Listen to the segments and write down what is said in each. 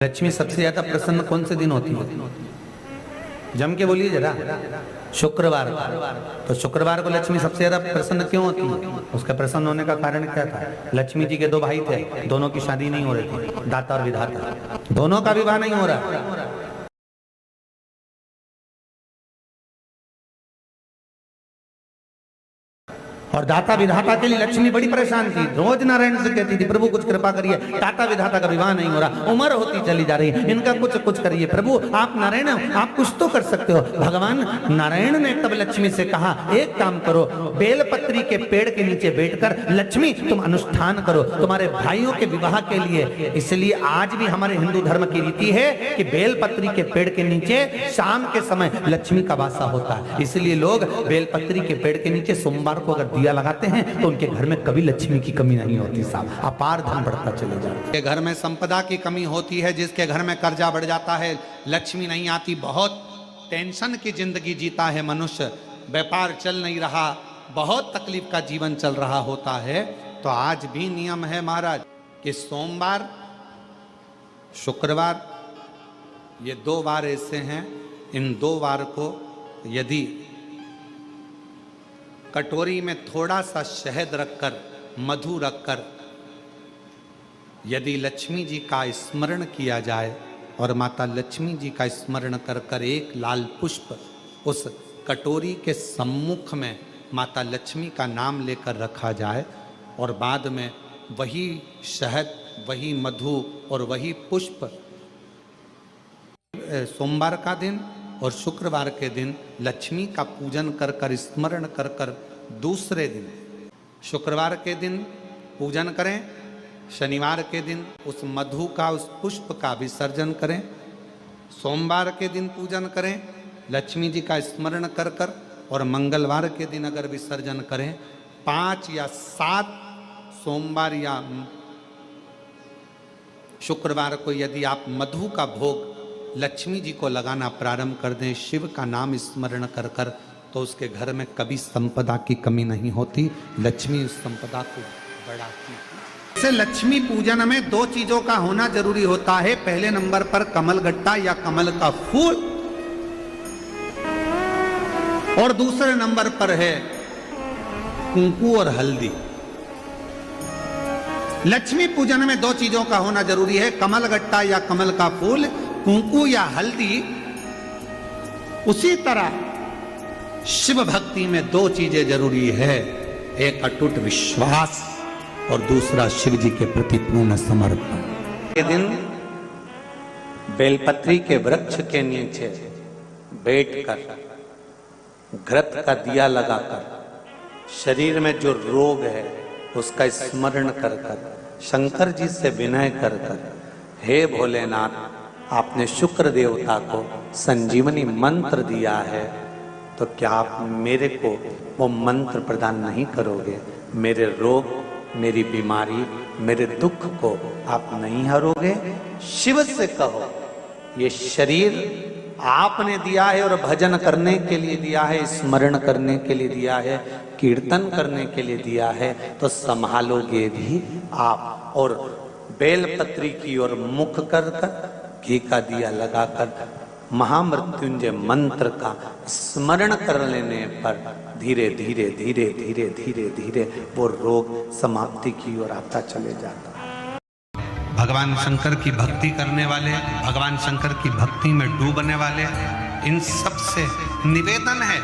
लक्ष्मी सबसे ज्यादा प्रसन्न कौन से दिन होती है? जम के बोलिए जरा। शुक्रवार। तो शुक्रवार को लक्ष्मी सबसे ज्यादा प्रसन्न क्यों होती है? उसका प्रसन्न होने का कारण क्या था? लक्ष्मी जी के दो भाई थे, दोनों की शादी नहीं हो रही थी, दाता और विधाता, दोनों का विवाह नहीं हो रहा। और दाता विधाता के लिए लक्ष्मी बड़ी परेशान थी, रोज नारायण से कहती थी प्रभु कुछ कृपा करिए, दाता विधाता का विवाह नहीं हो रहा, उम्र होती चली जा रही है, इनका कुछ करिए प्रभु, आप नारायण आप कुछ तो कर सकते हो। भगवान नारायण ने तब लक्ष्मी से कहा एक काम करो, बेलपत्री के पेड़ के नीचे बैठकर लक्ष्मी तुम अनुष्ठान करो तुम्हारे भाइयों के विवाह के लिए। इसलिए आज भी हमारे हिंदू धर्म की रीति है कि बेलपत्री के पेड़ के नीचे शाम के समय लक्ष्मी का वासा होता है। इसलिए लोग बेलपत्री के पेड़ के नीचे सोमवार को अगर दिया लगाते हैं तो उनके घर में कभी लक्ष्मी की कमी नहीं होती साहब, अपार धन बढ़ता चले जाता है। घर में संपदा की कमी होती है, जिसके घर में कर्जा बढ़ जाता है, लक्ष्मी नहीं आती, बहुत टेंशन की जिंदगी जीता है मनुष्य, व्यापार चल नहीं रहा, बहुत तकलीफ का जीवन चल रहा होता है। तो आज भी नियम है महाराज कि सोमवार शुक्रवार ये दो वार ऐसे हैं, इन दो वार को यदि कटोरी में थोड़ा सा शहद रखकर, मधु रखकर यदि लक्ष्मी जी का स्मरण किया जाए और माता लक्ष्मी जी का स्मरण कर कर एक लाल पुष्प उस कटोरी के सम्मुख में माता लक्ष्मी का नाम लेकर रखा जाए और बाद में वही शहद, वही मधु और वही पुष्प सोमवार का दिन और शुक्रवार के दिन लक्ष्मी का पूजन कर कर, स्मरण कर कर, दूसरे दिन शुक्रवार के दिन पूजन करें, शनिवार के दिन उस मधु का, उस पुष्प का विसर्जन करें, सोमवार के दिन पूजन करें लक्ष्मी जी का स्मरण कर कर, और मंगलवार के दिन अगर विसर्जन करें, 5 या 7 सोमवार या शुक्रवार को यदि आप मधु का भोग लक्ष्मी जी को लगाना प्रारंभ कर दें, शिव का नाम स्मरण कर कर, तो उसके घर में कभी संपदा की कमी नहीं होती, लक्ष्मी उस संपदा को बढ़ाती है। से लक्ष्मी पूजन में 2 चीजों का होना जरूरी होता है। पहले नंबर पर कमल गट्टा या कमल का फूल, और दूसरे नंबर पर है कुंकू और हल्दी। लक्ष्मी पूजन में 2 चीजों का होना जरूरी है, कमल गट्टा या कमल का फूल, कुंकू या हल्दी। उसी तरह शिव भक्ति में 2 चीजें जरूरी है, एक अटूट विश्वास और दूसरा शिव जी के प्रति पूर्ण समर्पण। के दिन बेलपत्री के वृक्ष के नीचे बैठकर घृत का दिया लगाकर शरीर में जो रोग है उसका स्मरण कर कर, शंकर जी से विनय कर कर, हे भोलेनाथ आपने शुक्र देवता को संजीवनी मंत्र दिया है, तो क्या आप मेरे को वो मंत्र प्रदान नहीं करोगे? मेरे रोग, मेरी बीमारी, मेरे दुख को आप नहीं हरोगे? शिव से कहो, ये शरीर आपने दिया है और भजन करने के लिए दिया है, स्मरण करने के लिए दिया है, कीर्तन करने के लिए दिया है, तो संभालोगे भी आप। और बेलपत्री की ओर मुख कर कर, घी का दिया लगाकर महामृत्युंजय मंत्र का स्मरण कर लेने पर धीरे धीरे धीरे धीरे धीरे धीरे वो रोग समाप्ति की ओर आता चले जाता है। भगवान शंकर की भक्ति करने वाले, भगवान शंकर की भक्ति में डूबने वाले, इन सब से निवेदन है,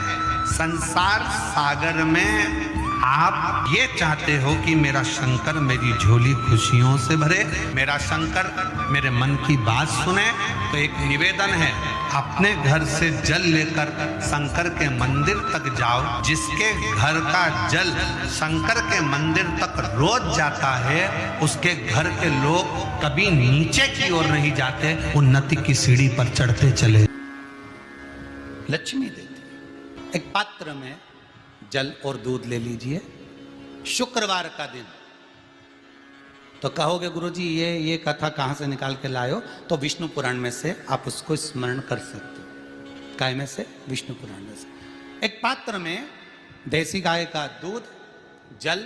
संसार सागर में आप ये चाहते हो कि मेरा शंकर मेरी झोली खुशियों से भरे, मेरा शंकर मेरे मन की बात सुने, तो एक निवेदन है, अपने घर से जल लेकर शंकर के मंदिर तक जाओ। जिसके घर का जल शंकर के मंदिर तक रोज जाता है, उसके घर के लोग कभी नीचे की ओर नहीं जाते, उन्नति की सीढ़ी पर चढ़ते चले। लक्ष्मी देती। एक पात्र में जल और दूध ले लीजिए, शुक्रवार का दिन। तो कहोगे गुरुजी ये कथा कहाँ से निकाल के लाए हो? तो विष्णु पुराण में से आप उसको स्मरण कर सकते हो। काय में से? विष्णु पुराण में से। एक पात्र में देसी गाय का दूध, जल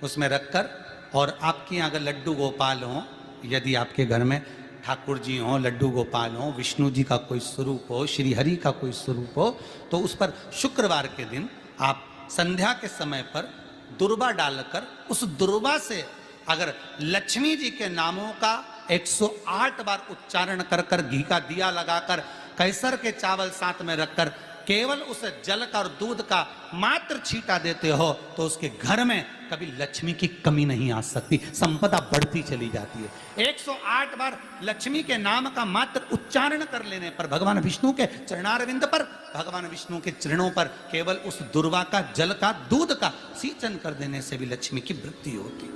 उसमें रखकर, और आपके यहाँ अगर लड्डू गोपाल हो, यदि आपके घर में ठाकुर जी हों, लड्डू गोपाल हों, विष्णु जी का कोई स्वरूप हो, श्री हरि का कोई स्वरूप हो, तो उस पर शुक्रवार के दिन आप संध्या के समय पर दुर्वा डालकर उस दुर्वा से अगर लक्ष्मी जी के नामों का 108 बार उच्चारण कर कर घी का दिया लगाकर कैसर के चावल साथ में रखकर केवल उस जल का और दूध का मात्र छींटा देते हो तो उसके घर में कभी लक्ष्मी की कमी नहीं आ सकती, संपदा बढ़ती चली जाती है। 108 बार लक्ष्मी के नाम का मात्र उच्चारण कर लेने पर भगवान विष्णु के चरणारविंद पर, भगवान विष्णु के चरणों पर केवल उस दुर्वा का जल का दूध का सिंचन कर देने से भी लक्ष्मी की वृद्धि होती।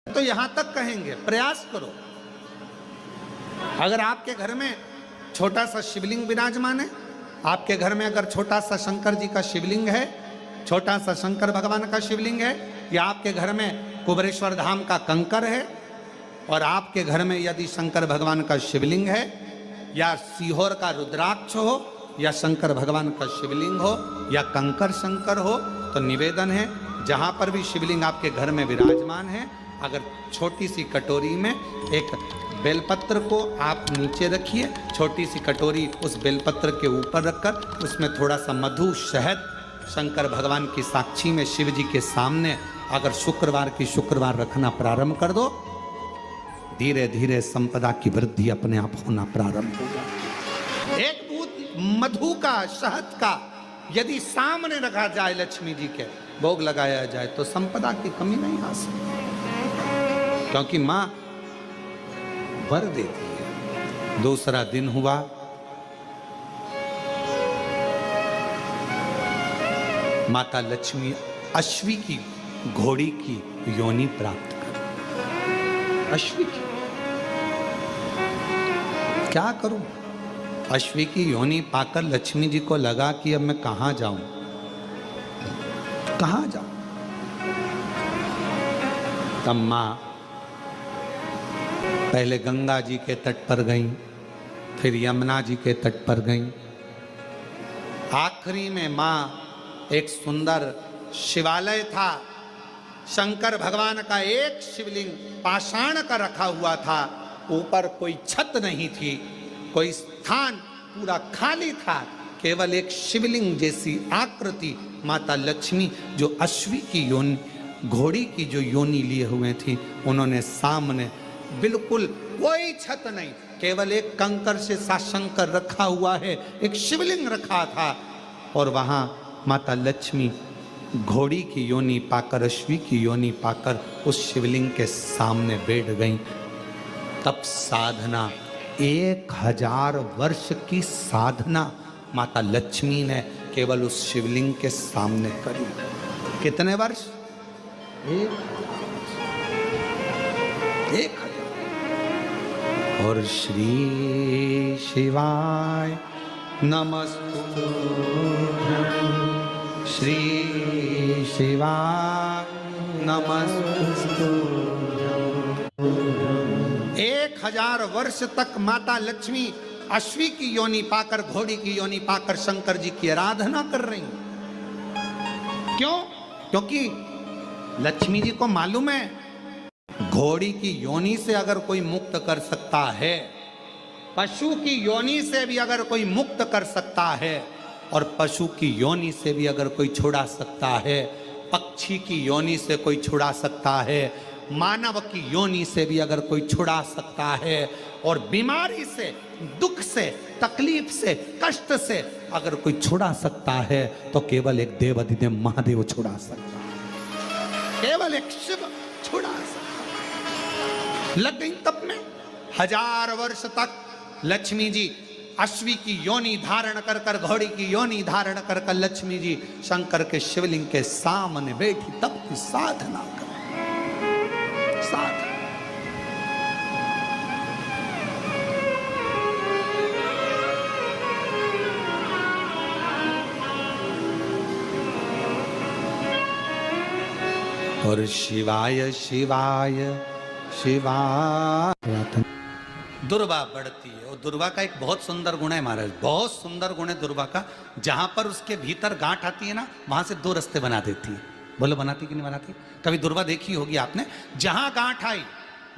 तो यहां तक कहेंगे, प्रयास करो। अगर आपके घर में छोटा सा शिवलिंग विराजमान है, आपके घर में अगर छोटा सा शंकर जी का शिवलिंग है, छोटा सा शंकर भगवान का शिवलिंग है, या आपके घर में कुबेरेश्वर धाम का कंकर है, और आपके घर में यदि शंकर भगवान का शिवलिंग है, या सीहोर का रुद्राक्ष हो, या शंकर भगवान का शिवलिंग हो, या कंकर शंकर हो, तो निवेदन है जहां पर भी शिवलिंग आपके घर में विराजमान है, अगर छोटी सी कटोरी में एक बेलपत्र को आप नीचे रखिए, छोटी सी कटोरी उस बेलपत्र के ऊपर रखकर उसमें थोड़ा सा मधु शहद शंकर भगवान की साक्षी में शिव जी के सामने अगर शुक्रवार की शुक्रवार रखना प्रारंभ कर दो, धीरे धीरे संपदा की वृद्धि अपने आप होना प्रारंभ होगा। एक बूंद मधु का, शहद का यदि सामने रखा जाए, लक्ष्मी जी के भोग लगाया जाए, तो संपदा की कमी नहीं आ सकती, क्योंकि मां वर देती है। दूसरा दिन हुआ, माता लक्ष्मी अश्वी की घोड़ी की योनि प्राप्त कर। अश्वी की क्या करूं? अश्वी की योनि पाकर लक्ष्मी जी को लगा कि अब मैं कहां जाऊं, कहां जाऊं। तब मां पहले गंगा जी के तट पर गईं, फिर यमुना जी के तट पर गईं, आखिरी में मां एक सुंदर शिवालय था, शंकर भगवान का एक शिवलिंग पाषाण का रखा हुआ था, ऊपर कोई छत नहीं थी, कोई स्थान पूरा खाली था, केवल एक शिवलिंग जैसी आकृति माता लक्ष्मी जो अश्वी की योनि, घोड़ी की जो योनि लिए हुए थी, उन्होंने सामने बिल्कुल कोई छत नहीं, केवल एक कंकर से साशंकर रखा हुआ है, एक शिवलिंग रखा था, और वहां माता लक्ष्मी घोड़ी की योनि पाकर, अश्वी की योनि पाकर उस शिवलिंग के सामने बैठ गईं। तब साधना 1000 वर्ष की साधना माता लक्ष्मी ने केवल उस शिवलिंग के सामने करी। कितने वर्ष? 1000। और श्री शिवाय नमस्तु, श्री शिवाय नमस्तु। 1000 वर्ष तक माता लक्ष्मी अश्वी की योनि पाकर, घोड़ी की योनि पाकर शंकर जी की आराधना कर रही। क्यों? क्योंकि लक्ष्मी जी को मालूम है घोड़ी की योनि से अगर कोई मुक्त कर सकता है, पशु की योनि से भी अगर कोई मुक्त कर सकता है, और पशु की योनि से भी अगर कोई छुड़ा सकता है, पक्षी की योनि से कोई छुड़ा सकता है, मानव की योनि से भी अगर कोई छुड़ा सकता है, और बीमारी से, दुख से, तकलीफ से, कष्ट से अगर कोई छुड़ा सकता है, तो केवल एक देवाधिदेव महादेव छुड़ा सकता है, केवल एक शिव छुड़ा सकता है। लग गई तब में 1000 वर्ष तक लक्ष्मी जी अश्वी की योनि धारण कर कर, घोड़ी की योनि धारण कर कर लक्ष्मी जी शंकर के शिवलिंग के सामने बैठी, तब की साधना कर। साधना और शिवाय शिवाय शिवाय दुर्वा बढ़ती है। और दुर्वा का एक बहुत सुंदर गुण है महाराज, बहुत सुंदर गुण है दुर्वा का। जहां पर उसके भीतर गांठ आती है ना, वहां से दो रास्ते बना देती है। बोलो बनाती कि नहीं बनाती? कभी दुर्वा देखी होगी आपने। जहां गांठ आई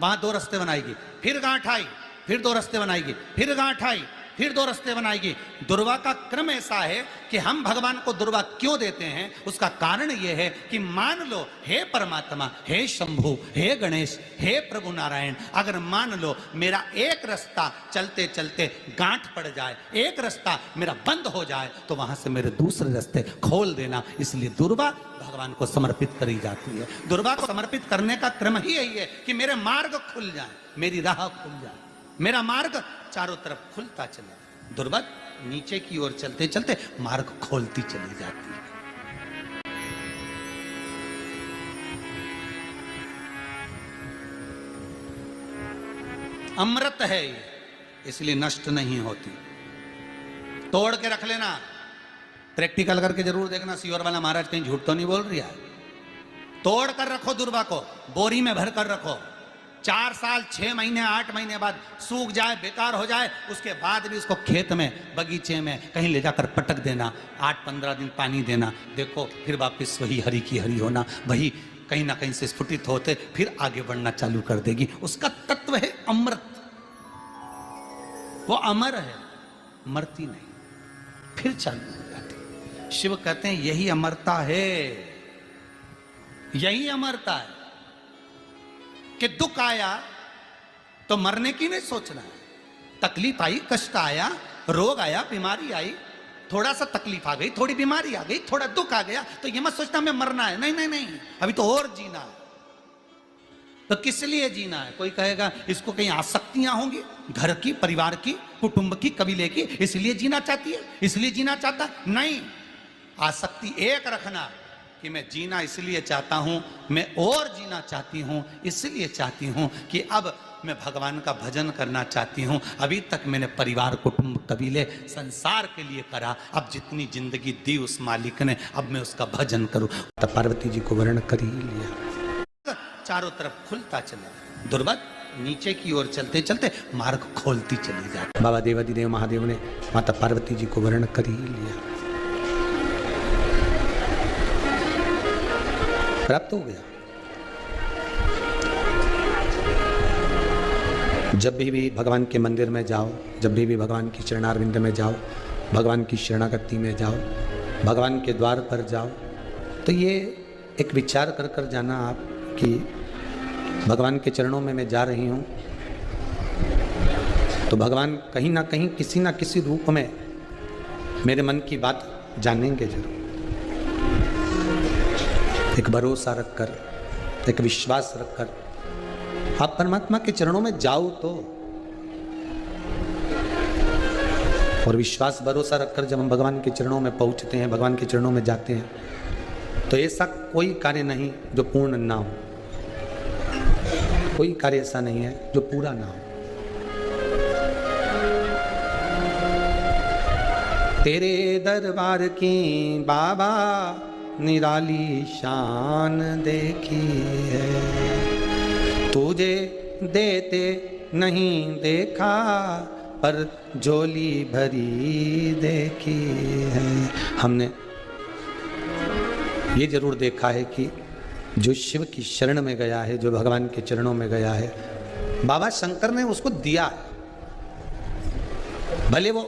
वहां दो रास्ते बनाएगी, फिर गांठ आई फिर दो रास्ते बनाएगी, फिर गांठ आई फिर दो रास्ते बनाएगी। दुर्वा का क्रम ऐसा है कि हम भगवान को दुर्वा क्यों देते हैं, उसका कारण यह है कि मान लो हे परमात्मा, हे शंभु, हे गणेश, हे प्रभु नारायण, अगर मान लो मेरा एक रास्ता चलते चलते गांठ पड़ जाए, एक रास्ता मेरा बंद हो जाए, तो वहां से मेरे दूसरे रास्ते खोल देना। इसलिए दुर्वा भगवान को समर्पित करी जाती है। दुर्वा को समर्पित करने का क्रम ही यही है कि मेरे मार्ग खुल जाए, मेरी राह खुल जाए, मेरा मार्ग चारों तरफ खुलता चले। दुर्वा नीचे की ओर चलते चलते मार्ग खोलती चली जाती है। अमृत है ये, इसलिए नष्ट नहीं होती। तोड़ के रख लेना, प्रैक्टिकल करके जरूर देखना। सियोर वाला महाराज कहीं झूठ तो नहीं बोल रहा है। तोड़ कर रखो दुर्वा को, बोरी में भर कर रखो। 4 साल 6 महीने 8 महीने बाद सूख जाए, बेकार हो जाए, उसके बाद भी उसको खेत में, बगीचे में कहीं ले जाकर पटक देना। 8-15 दिन पानी देना, देखो फिर वापस वही हरी की हरी होना, वही कहीं ना कहीं से स्फुटित होते फिर आगे बढ़ना चालू कर देगी। उसका तत्व है अमृत, वो अमर है, मरती नहीं, फिर चालू हो जाती। शिव कहते हैं यही अमरता है, यही अमरता है कि दुख आया तो मरने की नहीं सोचना है। तकलीफ आई, कष्ट आया, रोग आया, बीमारी आई, थोड़ा सा तकलीफ आ गई, थोड़ी बीमारी आ गई, थोड़ा दुख आ गया, तो ये मत सोचना हमें मरना है। नहीं नहीं नहीं, अभी तो और जीना है। तो किस लिए जीना है? कोई कहेगा इसको कहीं आसक्तियां होंगी, घर की, परिवार की, कुटुंब की, कबीले की, इसलिए जीना चाहती है, इसलिए जीना चाहता। नहीं, आसक्ति एक रखना कि मैं जीना इसलिए चाहता हूं, मैं और जीना चाहती हूं, इसलिए चाहती हूं कि अब मैं भगवान का भजन करना चाहती हूं। अभी तक मैंने परिवार, कुटुंब, कबीले, संसार के लिए करा, अब जितनी जिंदगी दी उस मालिक ने, अब मैं उसका भजन करूं। तब पार्वती जी को वर्ण कर ही लिया। चारों तरफ खुलता चला। दुर्वा नीचे की ओर चलते चलते मार्ग खोलती चली जाती। बाबा देवादिदेव महादेव ने माता पार्वती जी को वर्ण कर ही लिया, प्राप्त हो गया। जब भी भगवान के मंदिर में जाओ, जब भी भगवान की चरणारविंद में जाओ, भगवान की शरणागति में जाओ, भगवान के द्वार पर जाओ, तो ये एक विचार कर कर जाना आप कि भगवान के चरणों में मैं जा रही हूँ, तो भगवान कहीं ना कहीं, किसी ना किसी रूप में मेरे मन की बात जानेंगे जरूर। एक भरोसा रखकर, एक विश्वास रखकर आप परमात्मा के चरणों में जाओ तो, और विश्वास भरोसा रखकर जब हम भगवान के चरणों में पहुंचते हैं, भगवान के चरणों में जाते हैं, तो ऐसा कोई कार्य नहीं जो पूर्ण ना हो, कोई कार्य ऐसा नहीं है जो पूरा ना हो। तेरे दरबार की बाबा निराली शान देखी है, तुझे देते नहीं देखा पर झोली भरी देखी है। हमने ये जरूर देखा है कि जो शिव की शरण में गया है, जो भगवान के चरणों में गया है, बाबा शंकर ने उसको दिया है। भले वो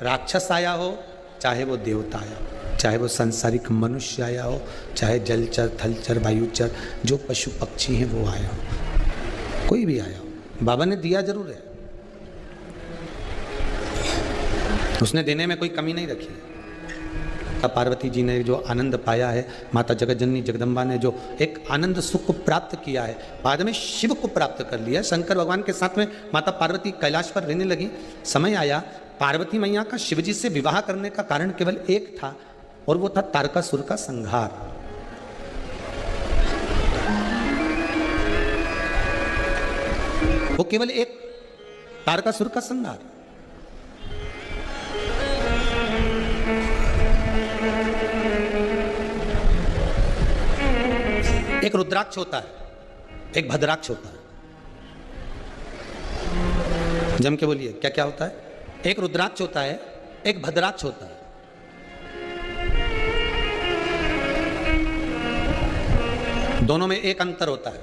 राक्षस आया हो, चाहे वो देवता आया हो, चाहे वो सांसारिक मनुष्य आया हो, चाहे जलचर, थलचर, वायुचर, जो पशु पक्षी हैं वो आया हो, कोई भी आया हो, बाबा ने दिया जरूर है। उसने देने में कोई कमी नहीं रखी। पार्वती जी ने जो आनंद पाया है, माता जगतजननी जगदम्बा ने जो एक आनंद सुख को प्राप्त किया है, बाद में शिव को प्राप्त कर लिया। शंकर भगवान के साथ में माता पार्वती कैलाश पर रहने लगी। समय आया, पार्वती मैया का शिवजी से विवाह करने का कारण केवल एक था, और वो था तारकासुर का संहार। वो केवल एक तारकासुर का संहार। एक रुद्राक्ष होता है, एक भद्राक्ष होता है। जम के बोलिए, क्या क्या होता है? एक रुद्राक्ष होता है, एक भद्राक्ष होता है। दोनों में एक अंतर होता है,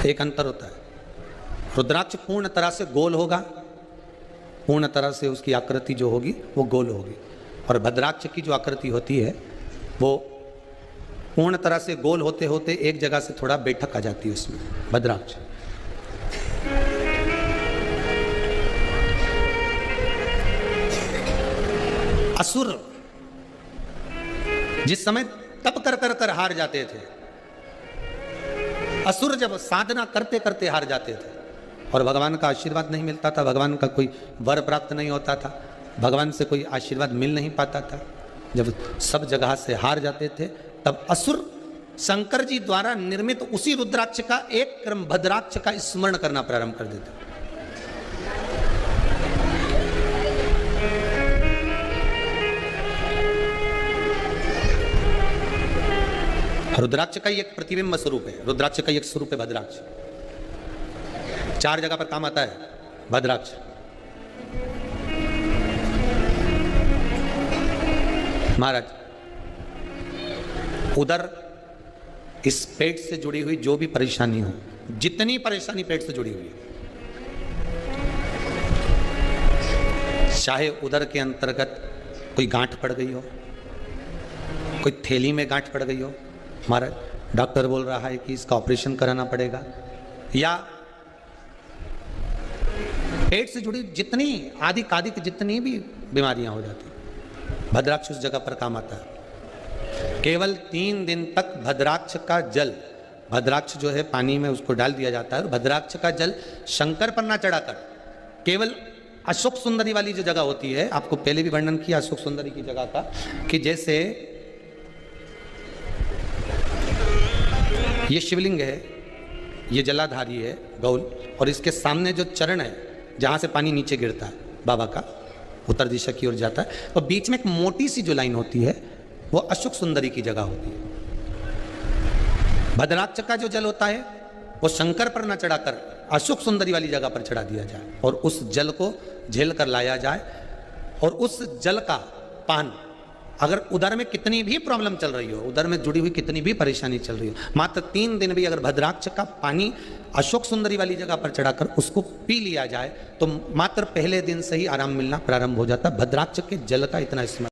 एक अंतर होता है। रुद्राक्ष पूर्ण तरह से गोल होगा, पूर्ण तरह से उसकी आकृति जो होगी वो गोल होगी, और भद्राक्ष की जो आकृति होती है वो पूर्ण तरह से गोल होते होते एक जगह से थोड़ा बैठक आ जाती है उसमें, भद्राक्ष। असुर जिस समय तप कर कर कर हार जाते थे, असुर जब साधना करते करते हार जाते थे और भगवान का आशीर्वाद नहीं मिलता था, भगवान का कोई वर प्राप्त नहीं होता था, भगवान से कोई आशीर्वाद मिल नहीं पाता था, जब सब जगह से हार जाते थे, तब असुर शंकर जी द्वारा निर्मित उसी रुद्राक्ष का एक क्रम भद्राक्ष का स्मरण करना प्रारंभ कर देते। रुद्राक्ष का ही एक प्रतिबिंब स्वरूप है, रुद्राक्ष का ही एक स्वरूप है भद्राक्ष। 4 जगह पर काम आता है भद्राक्ष। महाराज, उधर इस पेट से जुड़ी हुई जो भी परेशानी हो, जितनी परेशानी पेट से जुड़ी हुई है, चाहे उधर के अंतर्गत कोई गांठ पड़ गई हो, कोई थैली में गांठ पड़ गई हो, महाराज डॉक्टर बोल रहा है कि इसका ऑपरेशन कराना पड़ेगा, या पेट से जुड़ी जितनी आदि कादिक जितनी भी बीमारियां हो जाती, भद्राक्ष उस जगह पर काम आता है। केवल 3 दिन तक भद्राक्ष का जल, भद्राक्ष जो है पानी में उसको डाल दिया जाता है, और भद्राक्ष का जल शंकर पर ना चढ़ाकर केवल अशोक सुंदरी वाली जो जगह होती है, आपको पहले भी वर्णन किया अशोक सुंदरी की जगह का, कि जैसे ये शिवलिंग है, ये जलाधारी है गौल, और इसके सामने जो चरण है जहाँ से पानी नीचे गिरता है बाबा का, उत्तर दिशा की ओर जाता है, और बीच में एक मोटी सी जो लाइन होती है वो अशोक सुंदरी की जगह होती है। भद्राक्ष का जो जल होता है वो शंकर पर न चढ़ाकर अशोक सुंदरी वाली जगह पर चढ़ा दिया जाए, और उस जल को झेल कर लाया जाए, और उस जल का पान, अगर उधर में कितनी भी प्रॉब्लम चल रही हो, उधर में जुड़ी हुई कितनी भी परेशानी चल रही हो, मात्र 3 दिन भी अगर भद्राक्ष का पानी अशोक सुंदरी वाली जगह पर चढ़ाकर उसको पी लिया जाए तो मात्र पहले दिन से ही आराम मिलना प्रारंभ हो जाता। भद्राक्ष के जल का इतना स्मरण